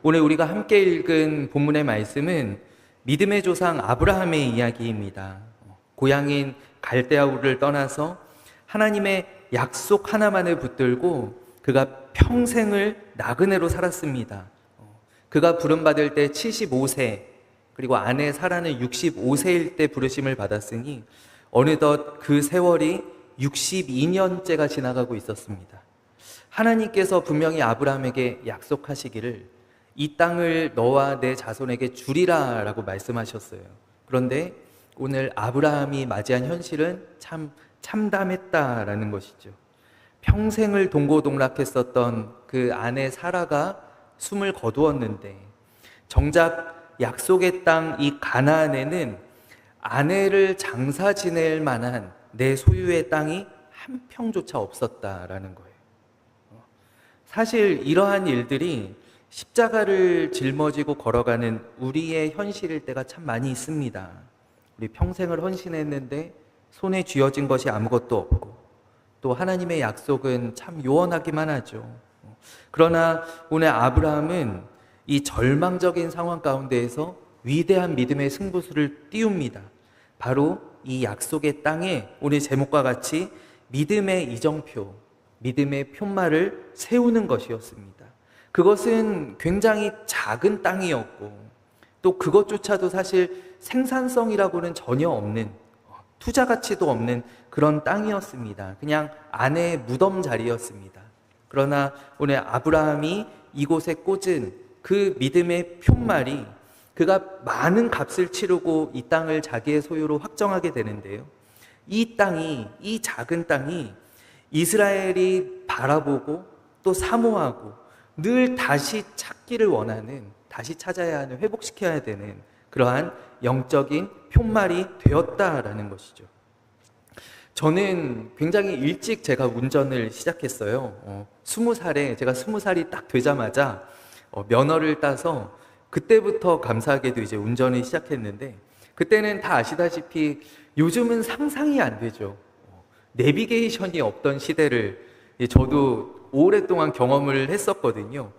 오늘 우리가 함께 읽은 본문의 말씀은 믿음의 조상 아브라함의 이야기입니다. 고향인 갈대아우를 떠나서 하나님의 약속 하나만을 붙들고 그가 평생을 나그네로 살았습니다. 그가 부름받을 때 75세, 그리고 아내 사라는 65세일 때 부르심을 받았으니 어느덧 그 세월이 62년째가 지나가고 있었습니다. 하나님께서 분명히 아브라함에게 약속하시기를 이 땅을 너와 내 자손에게 주리라 라고 말씀하셨어요. 그런데 오늘 아브라함이 맞이한 현실은 참 참담했다라는 것이죠. 평생을 동고동락했었던 그 아내 사라가 숨을 거두었는데 정작 약속의 땅 이 가나안에는 아내를 장사 지낼 만한 내 소유의 땅이 한 평조차 없었다라는 거예요. 사실 이러한 일들이 십자가를 짊어지고 걸어가는 우리의 현실일 때가 참 많이 있습니다. 우리 평생을 헌신했는데 손에 쥐어진 것이 아무것도 없고 또 하나님의 약속은 참 요원하기만 하죠. 그러나 오늘 아브라함은 이 절망적인 상황 가운데에서 위대한 믿음의 승부수를 띄웁니다. 바로 이 약속의 땅에 오늘 제목과 같이 믿음의 이정표, 믿음의 표말을 세우는 것이었습니다. 그것은 굉장히 작은 땅이었고 또 그것조차도 사실 생산성이라고는 전혀 없는, 투자 가치도 없는 그런 땅이었습니다. 그냥 아내의 무덤 자리였습니다. 그러나 오늘 아브라함이 이곳에 꽂은 그 믿음의 표말이 그가 많은 값을 치르고 이 땅을 자기의 소유로 확정하게 되는데요. 이 땅이, 이 작은 땅이 이스라엘이 바라보고 또 사모하고 늘 다시 찾기를 원하는, 다시 찾아야 하는, 회복시켜야 되는 그러한 영적인 표말이 되었다라는 것이죠. 저는 굉장히 일찍 제가 운전을 시작했어요. 20살에, 제가 20살이 딱 되자마자 면허를 따서 그때부터 감사하게도 이제 운전을 시작했는데 그때는 다 아시다시피 요즘은 상상이 안 되죠. 내비게이션이 없던 시대를 저도 오랫동안 경험을 했었거든요.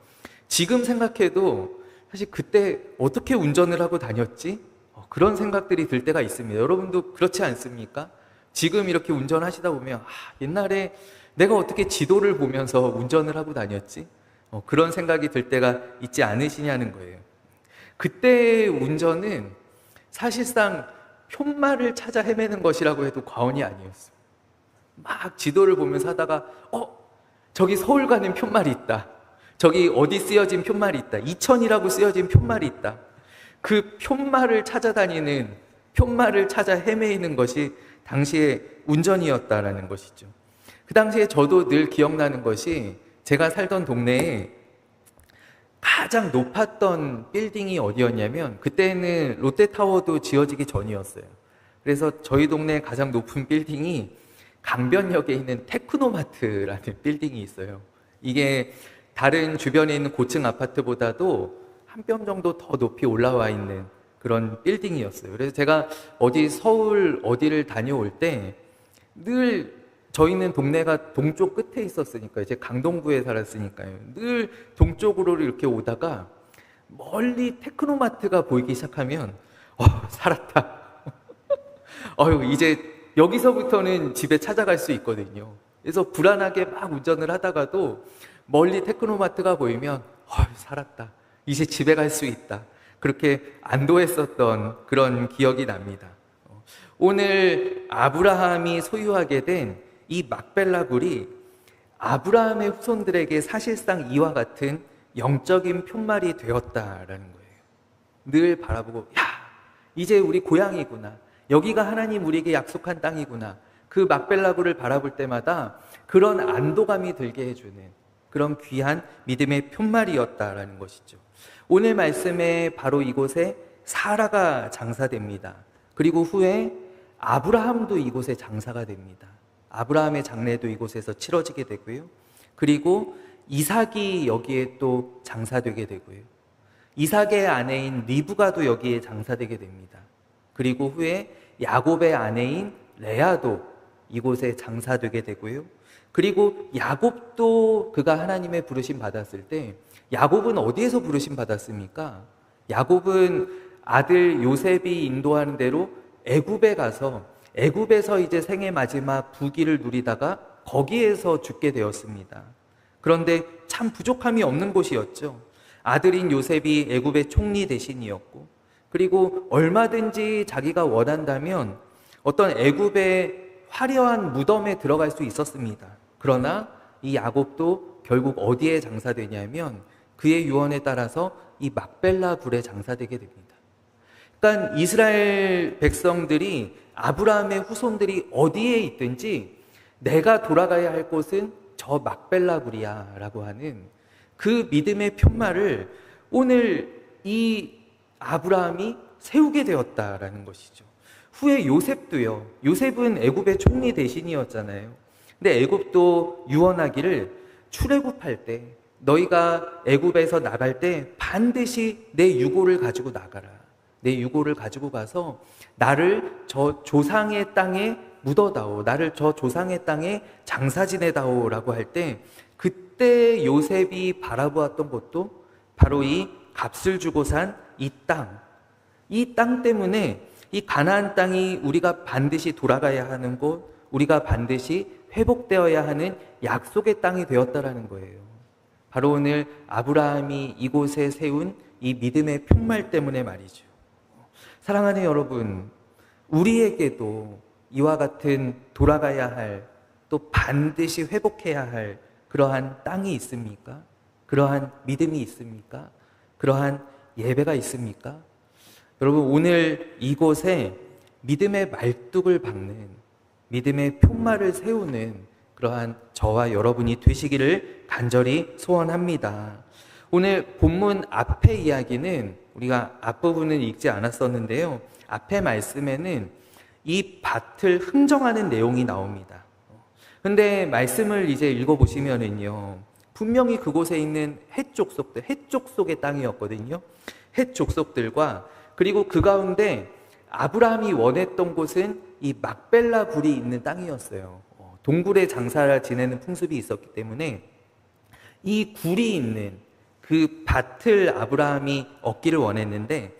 지금 생각해도 사실 그때 어떻게 운전을 하고 다녔지? 그런 생각들이 들 때가 있습니다. 여러분도 그렇지 않습니까? 지금 이렇게 운전하시다 보면 옛날에 내가 어떻게 지도를 보면서 운전을 하고 다녔지? 그런 생각이 들 때가 있지 않으시냐는 거예요. 그때의 운전은 사실상 표말을 찾아 헤매는 것이라고 해도 과언이 아니었어요. 막 지도를 보면서 하다가 저기 서울 가는 표말이 있다. 저기 어디 쓰여진 표말이 있다. 이천이라고 쓰여진 표말이 있다. 그 표말을 찾아다니는, 표말을 찾아 헤매이는 것이 당시의 운전이었다라는 것이죠. 그 당시에 저도 늘 기억나는 것이 제가 살던 동네에 가장 높았던 빌딩이 어디였냐면 그때는 롯데타워도 지어지기 전이었어요. 그래서 저희 동네 가장 높은 빌딩이 강변역에 있는 테크노마트라는 빌딩이 있어요. 이게 다른 주변에 있는 고층 아파트보다도 한 뼘 정도 더 높이 올라와 있는 그런 빌딩이었어요. 그래서 제가 서울 어디를 다녀올 때 늘 저희는 동네가 동쪽 끝에 있었으니까 이제 강동구에 살았으니까요. 늘 동쪽으로 이렇게 오다가 멀리 테크노마트가 보이기 시작하면 살았다. 이제 여기서부터는 집에 찾아갈 수 있거든요. 그래서 불안하게 막 운전을 하다가도 멀리 테크노마트가 보이면 살았다. 이제 집에 갈 수 있다. 그렇게 안도했었던 그런 기억이 납니다. 오늘 아브라함이 소유하게 된 이 막벨라 굴이 아브라함의 후손들에게 사실상 이와 같은 영적인 표말이 되었다라는 거예요. 늘 바라보고 이제 우리 고향이구나. 여기가 하나님 우리에게 약속한 땅이구나. 그 막벨라 굴을 바라볼 때마다 그런 안도감이 들게 해주는 그런 귀한 믿음의 표말이었다라는 것이죠. 오늘 말씀에 바로 이곳에 사라가 장사됩니다. 그리고 후에 아브라함도 이곳에 장사가 됩니다. 아브라함의 장례도 이곳에서 치러지게 되고요. 그리고 이삭이 여기에 또 장사되게 되고요. 이삭의 아내인 리브가도 여기에 장사되게 됩니다. 그리고 후에 야곱의 아내인 레아도 이곳에 장사되게 되고요. 그리고 야곱도 그가 하나님의 부르심 받았을 때 야곱은 어디에서 부르심 받았습니까? 야곱은 아들 요셉이 인도하는 대로 애굽에 가서 애굽에서 이제 생애 마지막 부귀를 누리다가 거기에서 죽게 되었습니다. 그런데 참 부족함이 없는 곳이었죠. 아들인 요셉이 애굽의 총리 대신이었고, 그리고 얼마든지 자기가 원한다면 어떤 애굽의 화려한 무덤에 들어갈 수 있었습니다. 그러나 이 야곱도 결국 어디에 장사되냐면 그의 유언에 따라서 이 막벨라 굴에 장사되게 됩니다. 그러니까 이스라엘 백성들이, 아브라함의 후손들이 어디에 있든지 내가 돌아가야 할 곳은 저 막벨라 굴이야 라고 하는 그 믿음의 편말을 오늘 이 아브라함이 세우게 되었다라는 것이죠. 후에 요셉도요. 요셉은 애굽의 총리 대신이었잖아요. 근데 애굽도 유언하기를 출애굽할 때, 너희가 애굽에서 나갈 때 반드시 내 유고를 가지고 나가라. 내 유고를 가지고 가서 나를 저 조상의 땅에 묻어다오. 나를 저 조상의 땅에 장사 지내다오 라고 할 때, 그때 요셉이 바라보았던 것도 바로 이 값을 주고 산 이 땅 때문에 이 가나안 땅이 우리가 반드시 돌아가야 하는 곳, 우리가 반드시 회복되어야 하는 약속의 땅이 되었다라는 거예요. 바로 오늘 아브라함이 이곳에 세운 이 믿음의 편말 때문에 말이죠. 사랑하는 여러분, 우리에게도 이와 같은 돌아가야 할, 또 반드시 회복해야 할 그러한 땅이 있습니까? 그러한 믿음이 있습니까? 그러한 예배가 있습니까? 여러분, 오늘 이곳에 믿음의 말뚝을 박는, 믿음의 편말을 세우는 그러한 저와 여러분이 되시기를 간절히 소원합니다. 오늘 본문 앞의 이야기는 우리가 앞부분은 읽지 않았었는데요. 앞의 말씀에는 이 밭을 흥정하는 내용이 나옵니다. 근데 말씀을 이제 읽어보시면은요, 분명히 그곳에 있는 헷 족속의 땅이었거든요. 헷 족속들과, 그리고 그 가운데 아브라함이 원했던 곳은 이 막벨라 굴이 있는 땅이었어요. 동굴에 장사를 지내는 풍습이 있었기 때문에 이 굴이 있는 그 밭을 아브라함이 얻기를 원했는데,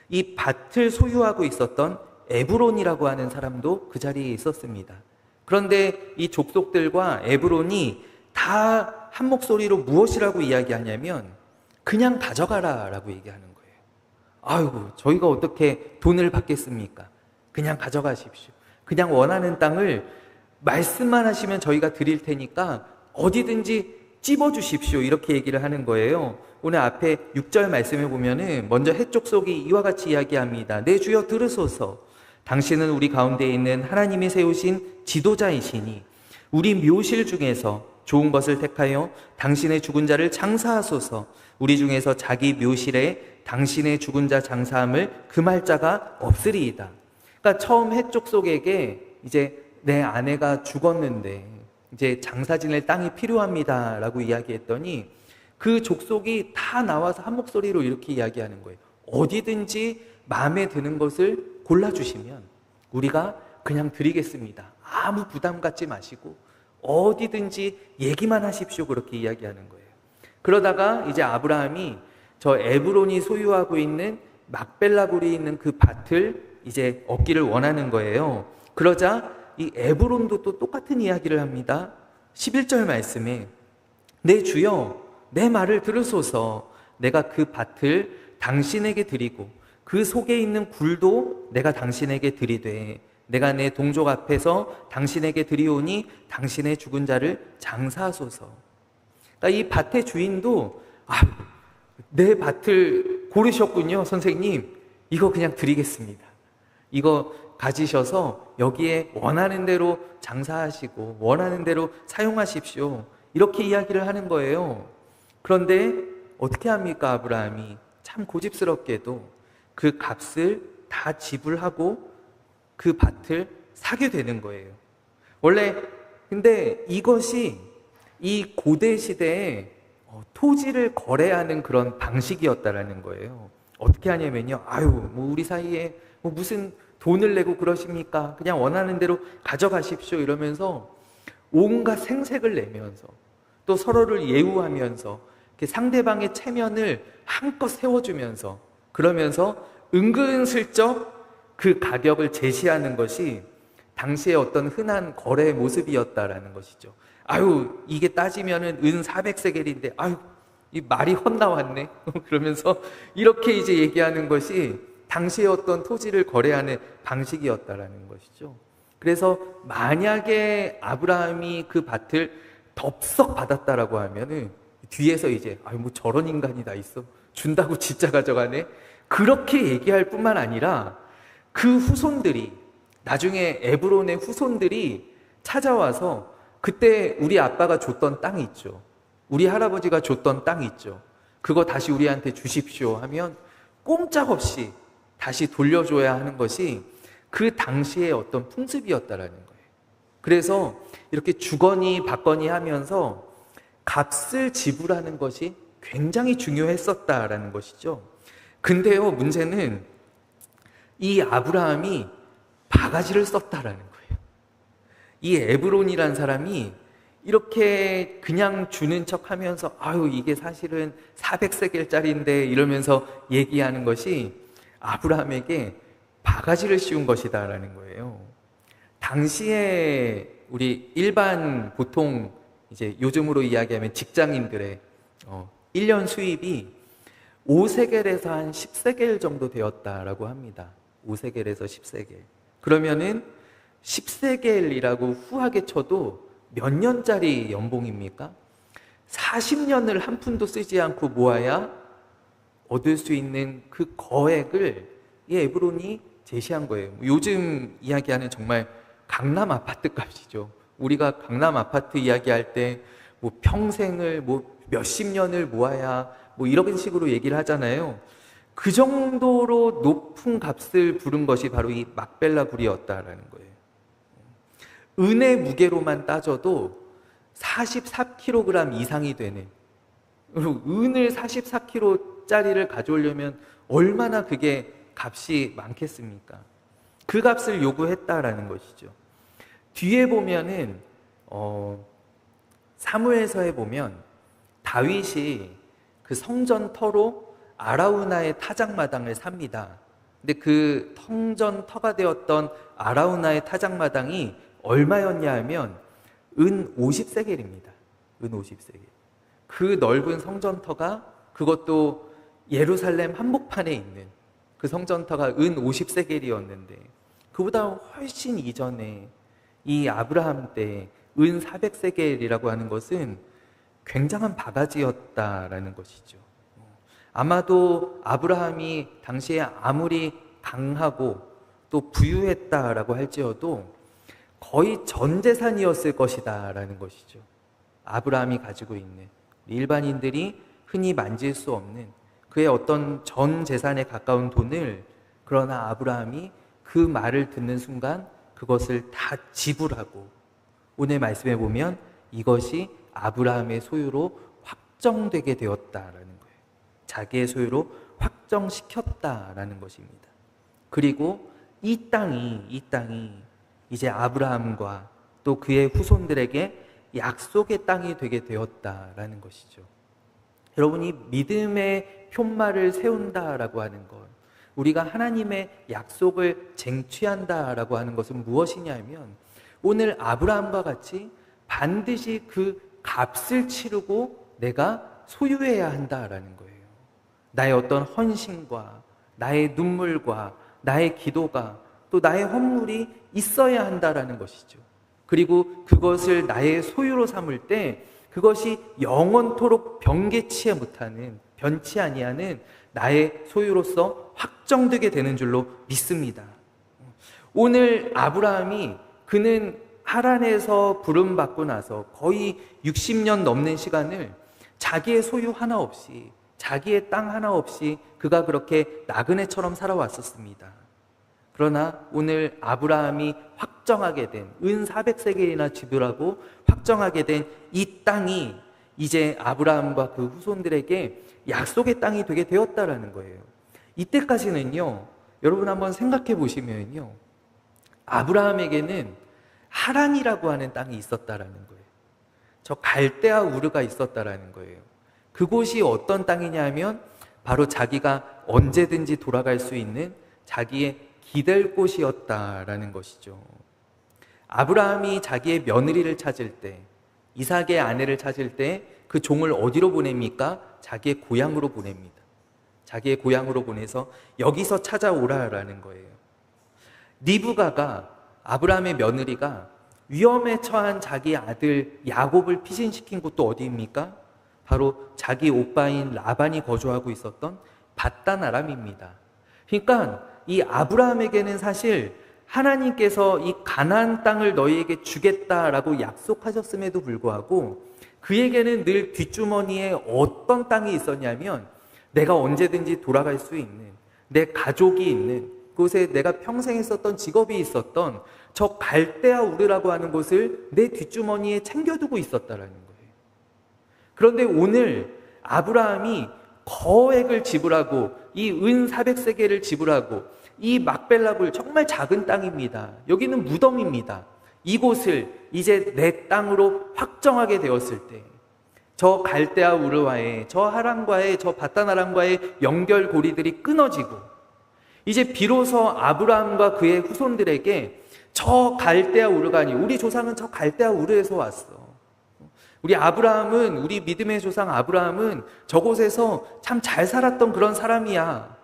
이 밭을 소유하고 있었던 에브론이라고 하는 사람도 그 자리에 있었습니다. 그런데 이 족속들과 에브론이 다 한 목소리로 무엇이라고 이야기하냐면 그냥 가져가라 라고 얘기하는 거예요. 아이고, 저희가 어떻게 돈을 받겠습니까? 그냥 가져가십시오. 그냥 원하는 땅을 말씀만 하시면 저희가 드릴 테니까 어디든지 찝어주십시오. 이렇게 얘기를 하는 거예요. 오늘 앞에 6절 말씀에 보면은 먼저 헷 족속이 이와 같이 이야기합니다. 내 주여 들으소서. 당신은 우리 가운데 있는 하나님이 세우신 지도자이시니 우리 묘실 중에서 좋은 것을 택하여 당신의 죽은 자를 장사하소서. 우리 중에서 자기 묘실에 당신의 죽은 자 장사함을 금할 자가 없으리이다. 그러니까 처음 헷 족속에게 이제 내 아내가 죽었는데 이제 장사 지낼 땅이 필요합니다 라고 이야기했더니 그 족속이 다 나와서 한 목소리로 이렇게 이야기하는 거예요. 어디든지 마음에 드는 것을 골라주시면 우리가 그냥 드리겠습니다. 아무 부담 갖지 마시고 어디든지 얘기만 하십시오. 그렇게 이야기하는 거예요. 그러다가 이제 아브라함이 저 에브론이 소유하고 있는 막벨라 굴이 있는 그 밭을 이제 얻기를 원하는 거예요. 그러자 이 에브론도 또 똑같은 이야기를 합니다. 11절 말씀에 내 주여 내 말을 들으소서. 내가 그 밭을 당신에게 드리고 그 속에 있는 굴도 내가 당신에게 드리되 내가 내 동족 앞에서 당신에게 드리오니 당신의 죽은 자를 장사하소서. 그러니까 이 밭의 주인도 내 밭을 고르셨군요. 선생님, 이거 그냥 드리겠습니다. 이거 가지셔서 여기에 원하는 대로 장사하시고 원하는 대로 사용하십시오. 이렇게 이야기를 하는 거예요. 그런데 어떻게 합니까? 아브라함이 참 고집스럽게도 그 값을 다 지불하고 그 밭을 사게 되는 거예요. 원래 근데 이것이 이 고대 시대에 토지를 거래하는 그런 방식이었다라는 거예요. 어떻게 하냐면요. 뭐 우리 사이에 뭐 무슨 돈을 내고 그러십니까? 그냥 원하는 대로 가져가십시오. 이러면서 온갖 생색을 내면서 또 서로를 예우하면서 이렇게 상대방의 체면을 한껏 세워주면서, 그러면서 은근슬쩍 그 가격을 제시하는 것이 당시의 어떤 흔한 거래의 모습이었다라는 것이죠. 아유, 이게 따지면은 은 400세겔인데, 아유, 이 말이 헛나왔네. 그러면서 이렇게 이제 얘기하는 것이 당시의 어떤 토지를 거래하는 방식이었다라는 것이죠. 그래서 만약에 아브라함이 그 밭을 덥석 받았다라고 하면은 뒤에서 이제 아유, 뭐 저런 인간이 다 있어. 준다고 진짜 가져가네. 그렇게 얘기할 뿐만 아니라 그 후손들이, 나중에 에브론의 후손들이 찾아와서 그때 우리 아빠가 줬던 땅 있죠. 우리 할아버지가 줬던 땅 있죠. 그거 다시 우리한테 주십시오 하면 꼼짝없이 다시 돌려줘야 하는 것이 그 당시의 어떤 풍습이었다라는 거예요. 그래서 이렇게 주거니 받거니 하면서 값을 지불하는 것이 굉장히 중요했었다라는 것이죠. 근데요, 문제는 이 아브라함이 바가지를 썼다라는 거예요. 이 에브론이라는 사람이 이렇게 그냥 주는 척 하면서 아유, 이게 사실은 400세겔짜리인데 이러면서 얘기하는 것이 아브라함에게 바가지를 씌운 것이다라는 거예요. 당시에 우리 일반 보통 이제 요즘으로 이야기하면 직장인들의 1년 수입이 5세겔에서 한 10세겔 정도 되었다라고 합니다. 5세겔에서 10세겔. 그러면은 10세겔이라고 후하게 쳐도 몇 년짜리 연봉입니까? 40년을 한 푼도 쓰지 않고 모아야 얻을 수 있는 그 거액을 이 에브론이 제시한 거예요. 요즘 이야기하는 정말 강남 아파트 값이죠. 우리가 강남 아파트 이야기할 때 뭐 평생을 뭐 몇십 년을 모아야 뭐 이런 식으로 얘기를 하잖아요. 그 정도로 높은 값을 부른 것이 바로 이 막벨라 굴이었다라는 거예요. 은의 무게로만 따져도 44kg 이상이 되는, 은을 44kg짜리를 가져오려면 얼마나 그게 값이 많겠습니까? 그 값을 요구했다라는 것이죠. 뒤에 보면은 사무엘서에 보면 다윗이 그 성전터로 아라우나의 타작마당을 삽니다. 근데 그 성전터가 되었던 아라우나의 타작마당이 얼마였냐 하면 은 50세겔입니다. 은 50세겔. 그 넓은 성전터가, 그것도 예루살렘 한복판에 있는 그 성전터가 은 50세겔이었는데 그보다 훨씬 이전에 이 아브라함 때 은 400세겔이라고 하는 것은 굉장한 바가지였다라는 것이죠. 아마도 아브라함이 당시에 아무리 강하고 또 부유했다라고 할지어도 거의 전 재산이었을 것이다라는 것이죠. 아브라함이 가지고 있는, 일반인들이 흔히 만질 수 없는 그의 어떤 전 재산에 가까운 돈을, 그러나 아브라함이 그 말을 듣는 순간 그것을 다 지불하고, 오늘 말씀에 보면 이것이 아브라함의 소유로 확정되게 되었다라는 거예요. 자기의 소유로 확정시켰다라는 것입니다. 그리고 이 땅이 이제 아브라함과 또 그의 후손들에게 약속의 땅이 되게 되었다라는 것이죠. 여러분이 믿음의 푯말을 세운다라고 하는 것, 우리가 하나님의 약속을 쟁취한다라고 하는 것은 무엇이냐면 오늘 아브라함과 같이 반드시 그 값을 치르고 내가 소유해야 한다라는 거예요. 나의 어떤 헌신과 나의 눈물과 나의 기도가 또 나의 헌물이 있어야 한다라는 것이죠. 그리고 그것을 나의 소유로 삼을 때 그것이 영원토록 변개치 못하는, 변치 아니하는 나의 소유로서 확정되게 되는 줄로 믿습니다. 오늘 아브라함이, 그는 하란에서 부름받고 나서 거의 60년 넘는 시간을 자기의 소유 하나 없이, 자기의 땅 하나 없이 그가 그렇게 나그네처럼 살아왔었습니다. 그러나 오늘 아브라함이 확정하게 된, 은 400세겔이나 지불하고 확정하게 된 이 땅이 이제 아브라함과 그 후손들에게 약속의 땅이 되게 되었다라는 거예요. 이때까지는요, 여러분 한번 생각해 보시면요, 아브라함에게는 하란이라고 하는 땅이 있었다라는 거예요. 저 갈대아 우르가 있었다라는 거예요. 그곳이 어떤 땅이냐면 바로 자기가 언제든지 돌아갈 수 있는 자기의 기댈 곳이었다라는 것이죠. 아브라함이 자기의 며느리를 찾을 때, 이삭의 아내를 찾을 때 그 종을 어디로 보냅니까? 자기의 고향으로 보냅니다. 자기의 고향으로 보내서 여기서 찾아오라라는 거예요. 리브가가, 아브라함의 며느리가 위험에 처한 자기 아들 야곱을 피신시킨 곳도 어디입니까? 바로 자기 오빠인 라반이 거주하고 있었던 밧단 아람입니다. 그러니까 이 아브라함에게는 사실 하나님께서 이 가나안 땅을 너희에게 주겠다라고 약속하셨음에도 불구하고 그에게는 늘 뒷주머니에 어떤 땅이 있었냐면 내가 언제든지 돌아갈 수 있는, 내 가족이 있는 곳에 내가 평생 했었던 직업이 있었던 저 갈대아 우르라고 하는 곳을 내 뒷주머니에 챙겨두고 있었다라는 거예요. 그런데 오늘 아브라함이 거액을 지불하고 이 은 400세겔을 지불하고 이 막벨라굴, 정말 작은 땅입니다. 여기는 무덤입니다. 이곳을 이제 내 땅으로 확정하게 되었을 때 저 갈대아 우르와의, 저 하란과의, 저 밧단 아람과의 연결고리들이 끊어지고 이제 비로소 아브라함과 그의 후손들에게 저 갈대아 우르가 아니고, 우리 조상은 저 갈대아 우르에서 왔어. 우리 아브라함은, 우리 믿음의 조상 아브라함은 저곳에서 참 잘 살았던 그런 사람이야.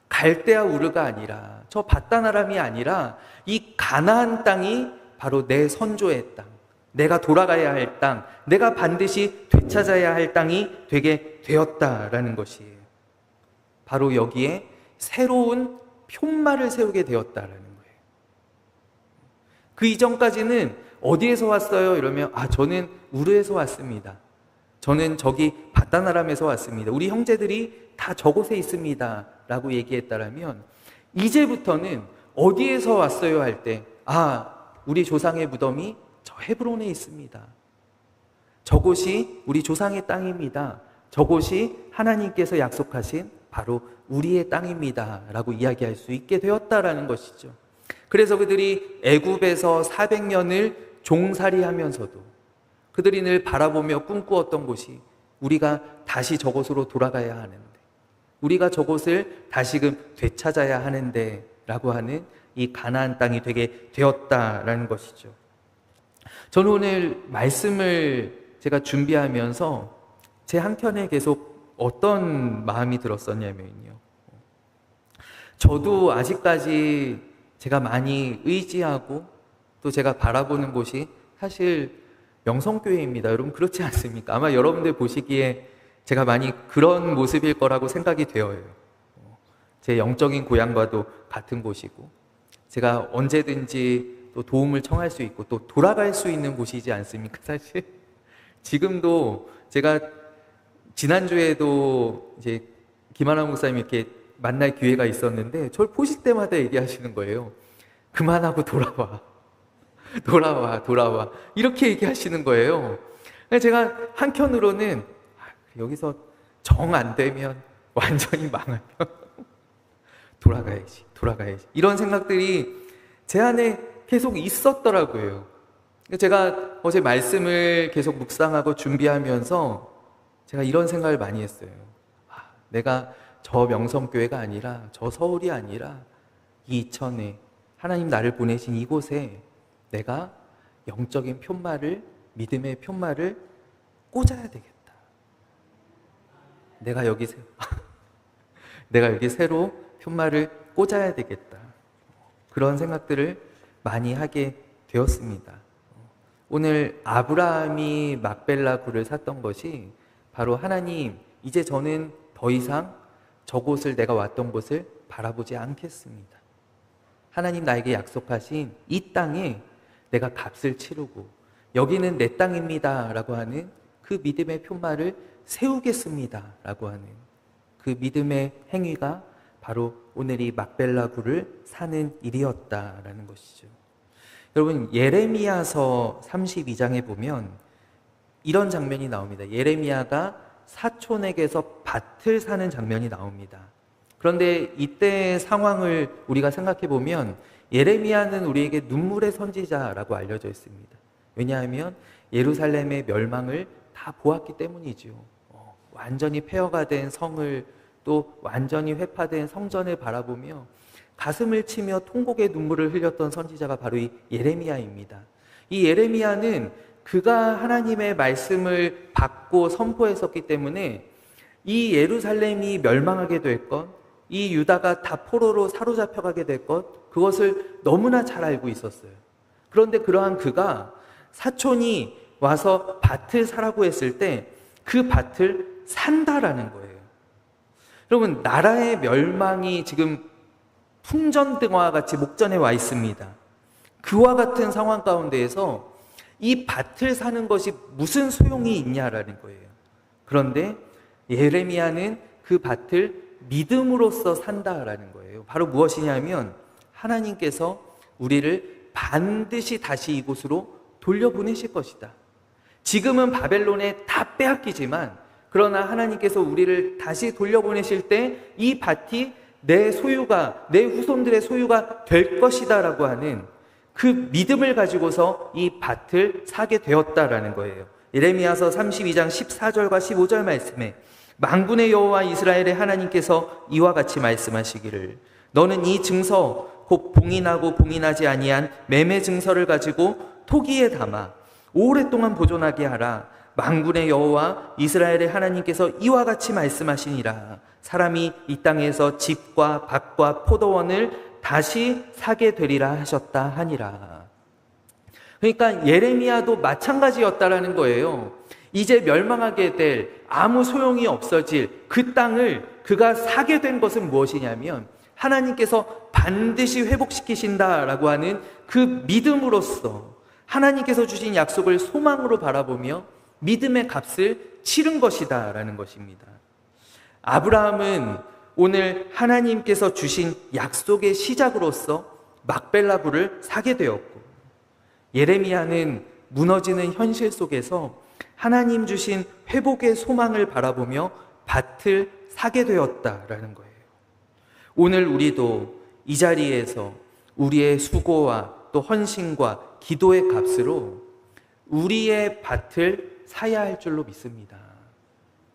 갈대아 우르가 아니라, 저 밧단 아람이 아니라 이 가나안 땅이 바로 내 선조의 땅, 내가 돌아가야 할 땅, 내가 반드시 되찾아야 할 땅이 되게 되었다라는 것이에요. 바로 여기에 새로운 푯말을 세우게 되었다라는 거예요. 그 이전까지는 어디에서 왔어요? 이러면 저는 우르에서 왔습니다. 저는 저기 밧단 아람에서 왔습니다. 우리 형제들이 다 저곳에 있습니다. 라고 얘기했다라면 이제부터는 어디에서 왔어요? 할 때 우리 조상의 무덤이 저 헤브론에 있습니다. 저곳이 우리 조상의 땅입니다. 저곳이 하나님께서 약속하신 바로 우리의 땅입니다. 라고 이야기할 수 있게 되었다라는 것이죠. 그래서 그들이 애굽에서 400년을 종살이하면서도 그들이 늘 바라보며 꿈꾸었던 곳이 우리가 다시 저곳으로 돌아가야 하는데, 우리가 저곳을 다시금 되찾아야 하는데 라고 하는 이 가나안 땅이 되게 되었다라는 것이죠. 저는 오늘 말씀을 제가 준비하면서 제 한켠에 계속 어떤 마음이 들었었냐면요, 저도 아직까지 제가 많이 의지하고 또 제가 바라보는 곳이 사실 명성교회입니다. 여러분 그렇지 않습니까? 아마 여러분들 보시기에 제가 많이 그런 모습일 거라고 생각이 되어요. 제 영적인 고향과도 같은 곳이고 제가 언제든지 또 도움을 청할 수 있고 또 돌아갈 수 있는 곳이지 않습니까? 사실 지금도 제가 지난주에도 이제 김하나 목사님 이렇게 만날 기회가 있었는데 저를 보실 때마다 얘기하시는 거예요. 그만하고 돌아와. 돌아와. 이렇게 얘기하시는 거예요. 제가 한켠으로는 여기서 정 안 되면, 완전히 망하면 돌아가야지. 이런 생각들이 제 안에 계속 있었더라고요. 제가 어제 말씀을 계속 묵상하고 준비하면서 제가 이런 생각을 많이 했어요. 내가 저 명성교회가 아니라, 저 서울이 아니라 이 이천에 하나님 나를 보내신 이곳에 내가 영적인 푯말을, 믿음의 푯말을 꽂아야 되겠다. 내가 여기 새로 푯말을 꽂아야 되겠다. 그런 생각들을 많이 하게 되었습니다. 오늘 아브라함이 막벨라 굴을 샀던 것이 바로 하나님, 이제 저는 더 이상 저곳을, 내가 왔던 곳을 바라보지 않겠습니다. 하나님 나에게 약속하신 이 땅에 내가 값을 치르고 여기는 내 땅입니다 라고 하는 그 믿음의 푯말을 세우겠습니다 라고 하는 그 믿음의 행위가 바로 오늘 이 막벨라 굴을 사는 일이었다라는 것이죠. 여러분 예레미야서 32장에 보면 이런 장면이 나옵니다. 예레미야가 사촌에게서 밭을 사는 장면이 나옵니다. 그런데 이때의 상황을 우리가 생각해 보면 예레미야는 우리에게 눈물의 선지자라고 알려져 있습니다. 왜냐하면 예루살렘의 멸망을 다 보았기 때문이죠. 완전히 폐허가 된 성을 또 완전히 회파된 성전을 바라보며 가슴을 치며 통곡의 눈물을 흘렸던 선지자가 바로 이 예레미야입니다. 이 예레미야는 그가 하나님의 말씀을 받고 선포했었기 때문에 이 예루살렘이 멸망하게 될 것, 이 유다가 다 포로로 사로잡혀가게 될 것, 그것을 너무나 잘 알고 있었어요. 그런데 그러한 그가 사촌이 와서 밭을 사라고 했을 때 그 밭을 산다라는 거예요. 여러분, 나라의 멸망이 지금 풍전등화와 같이 목전에 와 있습니다. 그와 같은 상황 가운데에서 이 밭을 사는 것이 무슨 소용이 있냐라는 거예요. 그런데 예레미야는 그 밭을 믿음으로써 산다라는 거예요. 바로 무엇이냐면 하나님께서 우리를 반드시 다시 이곳으로 돌려보내실 것이다. 지금은 바벨론에 다 빼앗기지만 그러나 하나님께서 우리를 다시 돌려보내실 때 이 밭이 내 소유가, 내 후손들의 소유가 될 것이다 라고 하는 그 믿음을 가지고서 이 밭을 사게 되었다라는 거예요. 예레미야서 32장 14절과 15절 말씀에 만군의 여호와 이스라엘의 하나님께서 이와 같이 말씀하시기를 너는 이 증서 곧 봉인하고 봉인하지 아니한 매매 증서를 가지고 토기에 담아 오랫동안 보존하게 하라. 만군의 여호와 이스라엘의 하나님께서 이와 같이 말씀하시니라. 사람이 이 땅에서 집과 밭과 포도원을 다시 사게 되리라 하셨다 하니라. 그러니까 예레미야도 마찬가지였다라는 거예요. 이제 멸망하게 될, 아무 소용이 없어질 그 땅을 그가 사게 된 것은 무엇이냐면 하나님께서 반드시 회복시키신다라고 하는 그 믿음으로써 하나님께서 주신 약속을 소망으로 바라보며 믿음의 값을 치른 것이다 라는 것입니다. 아브라함은 오늘 하나님께서 주신 약속의 시작으로서 막벨라굴을 사게 되었고, 예레미야는 무너지는 현실 속에서 하나님 주신 회복의 소망을 바라보며 밭을 사게 되었다라는 거예요. 오늘 우리도 이 자리에서 우리의 수고와 또 헌신과 기도의 값으로 우리의 밭을 사야 할 줄로 믿습니다.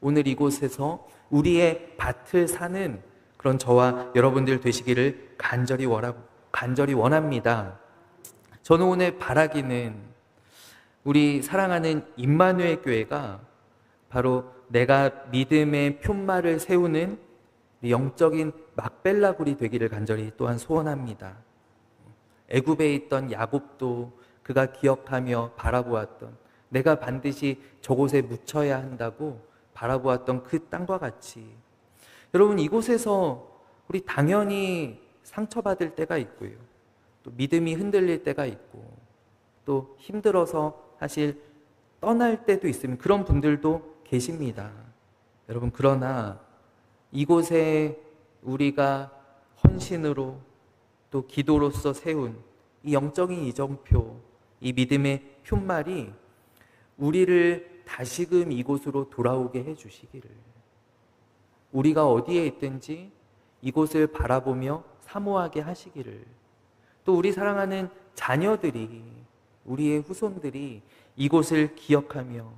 오늘 이곳에서 우리의 밭을 사는 그런 저와 여러분들 되시기를 간절히 원합니다. 저는 오늘 바라기는 우리 사랑하는 임마누엘 교회가 바로 내가 믿음의 푯말을 세우는 영적인 막벨라굴이 되기를 간절히 또한 소원합니다. 애굽에 있던 야곱도 그가 기억하며 바라보았던, 내가 반드시 저곳에 묻혀야 한다고 바라보았던 그 땅과 같이, 여러분 이곳에서 우리 당연히 상처받을 때가 있고요, 또 믿음이 흔들릴 때가 있고, 또 힘들어서 사실 떠날 때도 있으면 그런 분들도 계십니다. 여러분, 그러나 이곳에 우리가 헌신으로 또 기도로서 세운 이 영적인 이정표, 이 믿음의 푯말이 우리를 다시금 이곳으로 돌아오게 해주시기를, 우리가 어디에 있든지 이곳을 바라보며 사모하게 하시기를, 또 우리 사랑하는 자녀들이, 우리의 후손들이 이곳을 기억하며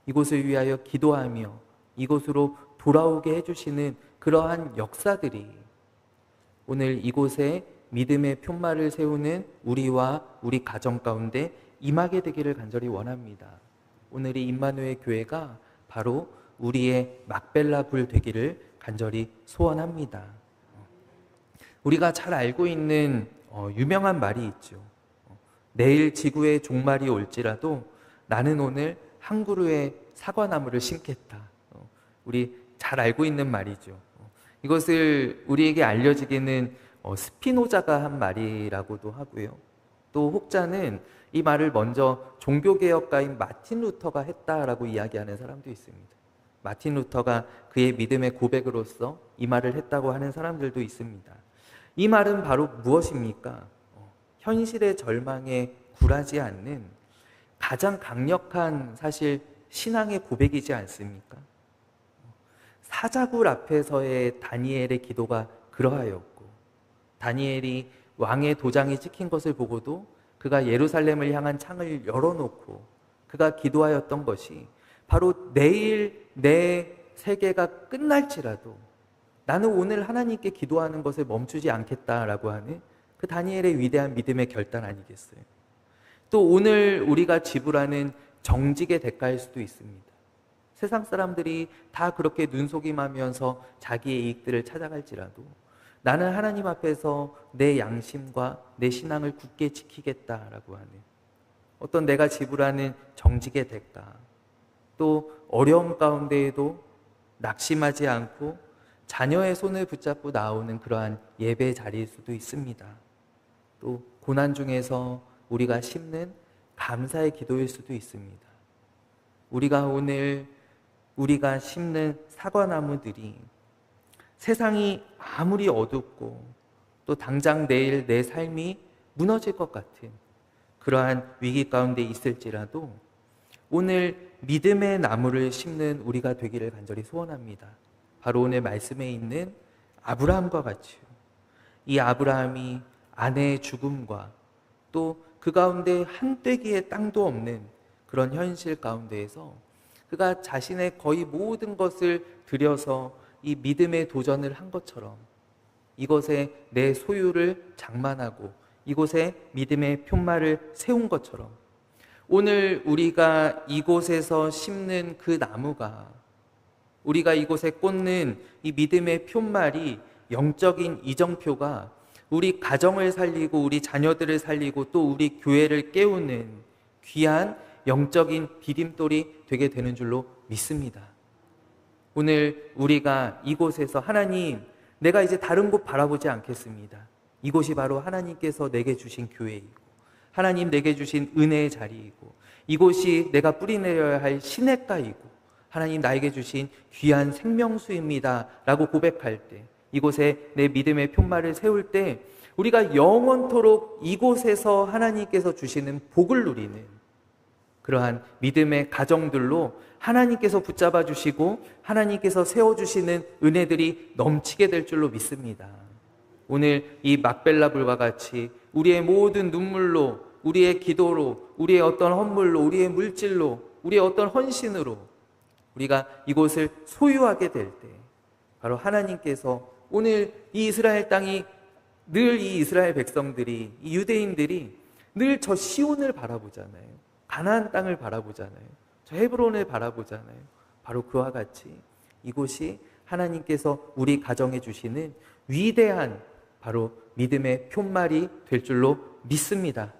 이곳을 위하여 기도하며 이곳으로 돌아오게 해주시는 그러한 역사들이 오늘 이곳에 믿음의 푯말을 세우는 우리와 우리 가정 가운데 임하게 되기를 간절히 원합니다. 오늘 이 임마누엘 교회가 바로 우리의 막벨라 불 되기를 간절히 소원합니다. 우리가 잘 알고 있는 유명한 말이 있죠. 내일 지구의 종말이 올지라도 나는 오늘 한 그루의 사과나무를 심겠다. 우리 잘 알고 있는 말이죠. 이것을 우리에게 알려지기는 스피노자가 한 말이라고도 하고요. 또 혹자는 이 말을 먼저 종교개혁가인 마틴 루터가 했다라고 이야기하는 사람도 있습니다. 마틴 루터가 그의 믿음의 고백으로서 이 말을 했다고 하는 사람들도 있습니다. 이 말은 바로 무엇입니까? 현실의 절망에 굴하지 않는 가장 강력한 사실 신앙의 고백이지 않습니까? 사자굴 앞에서의 다니엘의 기도가 그러하였고, 다니엘이 왕의 도장이 찍힌 것을 보고도 그가 예루살렘을 향한 창을 열어놓고 그가 기도하였던 것이 바로 내일 내 세계가 끝날지라도 나는 오늘 하나님께 기도하는 것을 멈추지 않겠다라고 하는 그 다니엘의 위대한 믿음의 결단 아니겠어요? 또 오늘 우리가 지불하는 정직의 대가일 수도 있습니다. 세상 사람들이 다 그렇게 눈속임하면서 자기의 이익들을 찾아갈지라도 나는 하나님 앞에서 내 양심과 내 신앙을 굳게 지키겠다라고 하는 어떤 내가 지불하는 정직의 대가, 또 어려움 가운데에도 낙심하지 않고 자녀의 손을 붙잡고 나오는 그러한 예배 자리일 수도 있습니다. 또 고난 중에서 우리가 심는 감사의 기도일 수도 있습니다. 우리가 심는 사과나무들이 세상이 아무리 어둡고 또 당장 내일 내 삶이 무너질 것 같은 그러한 위기 가운데 있을지라도 오늘 믿음의 나무를 심는 우리가 되기를 간절히 소원합니다. 바로 오늘 말씀에 있는 아브라함과 같이요. 이 아브라함이 아내의 죽음과 또 그 가운데 한 떼기의 땅도 없는 그런 현실 가운데에서 그가 자신의 거의 모든 것을 들여서 이 믿음의 도전을 한 것처럼 이것에 내 소유를 장만하고 이곳에 믿음의 푯말을 세운 것처럼 오늘 우리가 이곳에서 심는 그 나무가 우리가 이곳에 꽂는 이 믿음의 푯말이 영적인 이정표가 우리 가정을 살리고 우리 자녀들을 살리고 또 우리 교회를 깨우는 귀한 영적인 디딤돌이 되게 되는 줄로 믿습니다. 오늘 우리가 이곳에서 하나님, 내가 이제 다른 곳 바라보지 않겠습니다. 이곳이 바로 하나님께서 내게 주신 교회이고 하나님 내게 주신 은혜의 자리이고 이곳이 내가 뿌리내려야 할 시냇가이고 하나님 나에게 주신 귀한 생명수입니다 라고 고백할 때 이곳에 내 믿음의 푯말을 세울 때 우리가 영원토록 이곳에서 하나님께서 주시는 복을 누리는 그러한 믿음의 가정들로 하나님께서 붙잡아 주시고 하나님께서 세워주시는 은혜들이 넘치게 될 줄로 믿습니다. 오늘 이 막벨라 불과 같이 우리의 모든 눈물로 우리의 기도로 우리의 어떤 헌물로 우리의 물질로 우리의 어떤 헌신으로 우리가 이곳을 소유하게 될 때 바로 하나님께서 오늘 이 이스라엘 땅이 늘 이 이스라엘 백성들이 이 유대인들이 늘 저 시온을 바라보잖아요. 가나안 땅을 바라보잖아요. 저 헤브론을 바라보잖아요. 바로 그와 같이 이곳이 하나님께서 우리 가정에 주시는 위대한 바로 믿음의 푯말이 될 줄로 믿습니다.